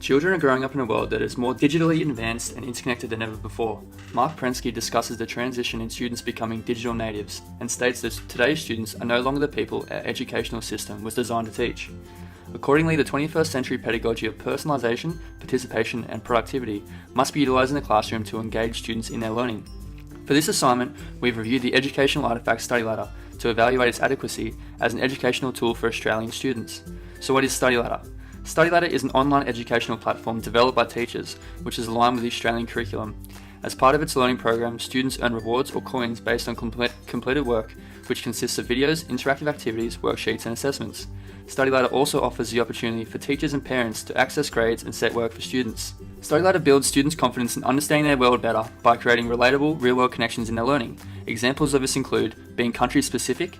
Children are growing up in a world that is more digitally advanced and interconnected than ever before. Mark Prensky discusses the transition in students becoming digital natives and states that today's students are no longer the people our educational system was designed to teach. Accordingly, the 21st century pedagogy of personalization, participation, and productivity must be utilized in the classroom to engage students in their learning. For this assignment, we've reviewed the Educational Artifacts Study Ladder to evaluate its adequacy as an educational tool for Australian students. So what is Study Ladder? Study Ladder is an online educational platform developed by teachers, which is aligned with the Australian curriculum. As part of its learning program, students earn rewards or coins based on completed work, which consists of videos, interactive activities, worksheets, and assessments. Study Ladder also offers the opportunity for teachers and parents to access grades and set work for students. Study Ladder builds students' confidence in understanding their world better by creating relatable, real-world connections in their learning. Examples of this include being country-specific.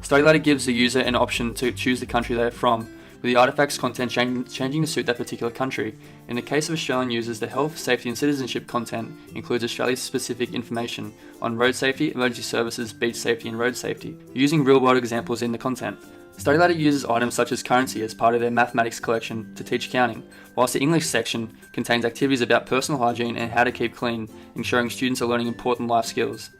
Study Ladder gives the user an option to choose the country they are from, with the artifacts content changing to suit that particular country. In the case of Australian users, the health, safety and citizenship content includes Australia's specific information on road safety, emergency services, beach safety and road safety, using real-world examples in the content. Study Ladder uses items such as currency as part of their mathematics collection to teach counting, whilst the English section contains activities about personal hygiene and how to keep clean, ensuring students are learning important life skills.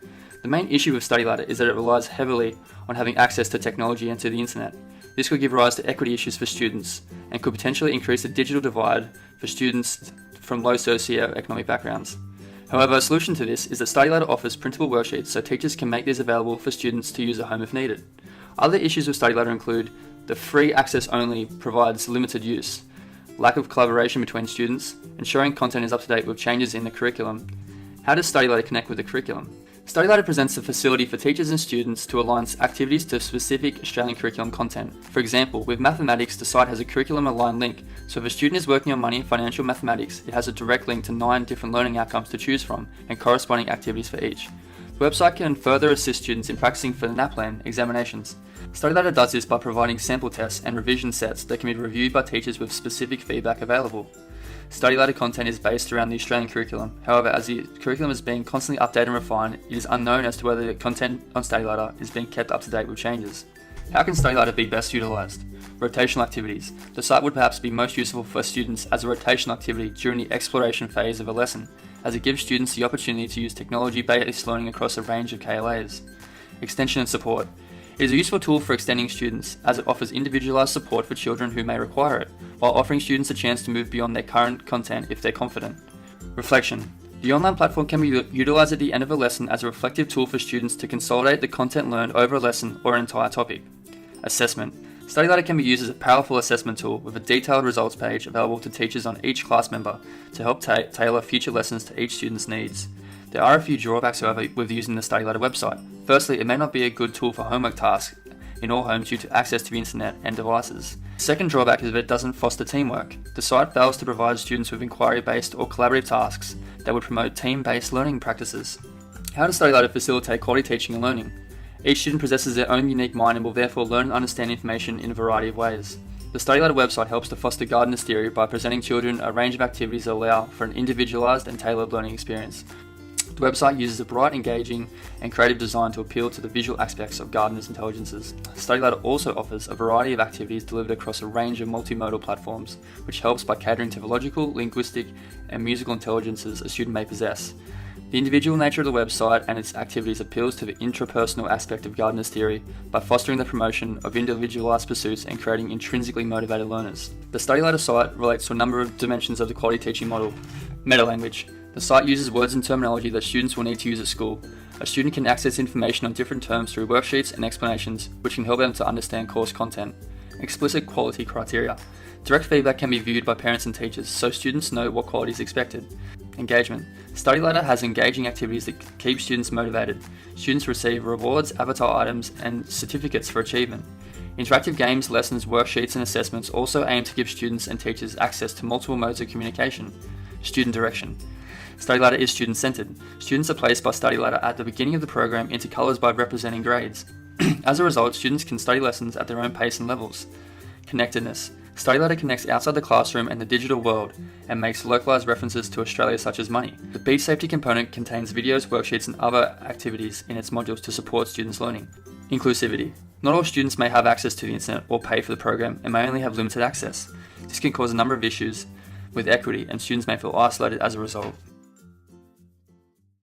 The main issue with Study Ladder is that it relies heavily on having access to technology and to the internet. This could give rise to equity issues for students and could potentially increase the digital divide for students from low socio-economic backgrounds. However, a solution to this is that Study Ladder offers printable worksheets so teachers can make these available for students to use at home if needed. Other issues with Study Ladder include the free access only provides limited use, lack of collaboration between students, ensuring content is up to date with changes in the curriculum. How does Study Ladder connect with the curriculum? Study Ladder presents a facility for teachers and students to align activities to specific Australian curriculum content. For example, with mathematics, the site has a curriculum-aligned link, so if a student is working on money, financial mathematics, it has a direct link to 9 different learning outcomes to choose from and corresponding activities for each. The website can further assist students in practicing for the NAPLAN examinations. Study Ladder does this by providing sample tests and revision sets that can be reviewed by teachers with specific feedback available. Study Ladder content is based around the Australian curriculum. However, as the curriculum is being constantly updated and refined, it is unknown as to whether the content on Study Ladder is being kept up to date with changes. How can Study Ladder be best utilised? Rotational activities. The site would perhaps be most useful for students as a rotational activity during the exploration phase of a lesson, as it gives students the opportunity to use technology-based learning across a range of KLAs. Extension and support. It is a useful tool for extending students, as it offers individualised support for children who may require it, while offering students a chance to move beyond their current content if they're confident. Reflection. The online platform can be utilised at the end of a lesson as a reflective tool for students to consolidate the content learned over a lesson or an entire topic. Assessment. Study Ladder can be used as a powerful assessment tool with a detailed results page available to teachers on each class member to help tailor future lessons to each student's needs. There are a few drawbacks, however, with using the Study Ladder website. Firstly, it may not be a good tool for homework tasks in all homes due to access to the internet and devices. The second drawback is that it doesn't foster teamwork. The site fails to provide students with inquiry-based or collaborative tasks that would promote team-based learning practices. How does Study Ladder facilitate quality teaching and learning? Each student possesses their own unique mind and will therefore learn and understand information in a variety of ways. The Study Ladder website helps to foster guidance theory by presenting children a range of activities that allow for an individualised and tailored learning experience. The website uses a bright, engaging, and creative design to appeal to the visual aspects of gardeners' intelligences. Study Ladder also offers a variety of activities delivered across a range of multimodal platforms, which helps by catering to the logical, linguistic, and musical intelligences a student may possess. The individual nature of the website and its activities appeals to the intrapersonal aspect of gardeners' theory by fostering the promotion of individualised pursuits and creating intrinsically motivated learners. The Study Ladder site relates to a number of dimensions of the quality teaching model. Meta-language. The site uses words and terminology that students will need to use at school. A student can access information on different terms through worksheets and explanations, which can help them to understand course content. Explicit quality criteria. Direct feedback can be viewed by parents and teachers, so students know what quality is expected. Engagement. Study Ladder has engaging activities that keep students motivated. Students receive rewards, avatar items, and certificates for achievement. Interactive games, lessons, worksheets, and assessments also aim to give students and teachers access to multiple modes of communication. Student direction. Study Ladder is student-centered. Students are placed by Study Ladder at the beginning of the program into colours by representing grades. As a result, students can study lessons at their own pace and levels. Connectedness. Study Ladder connects outside the classroom and the digital world and makes localised references to Australia such as money. The beach safety component contains videos, worksheets and other activities in its modules to support students' learning. Inclusivity. Not all students may have access to the internet or pay for the program and may only have limited access. This can cause a number of issues with equity, and students may feel isolated as a result.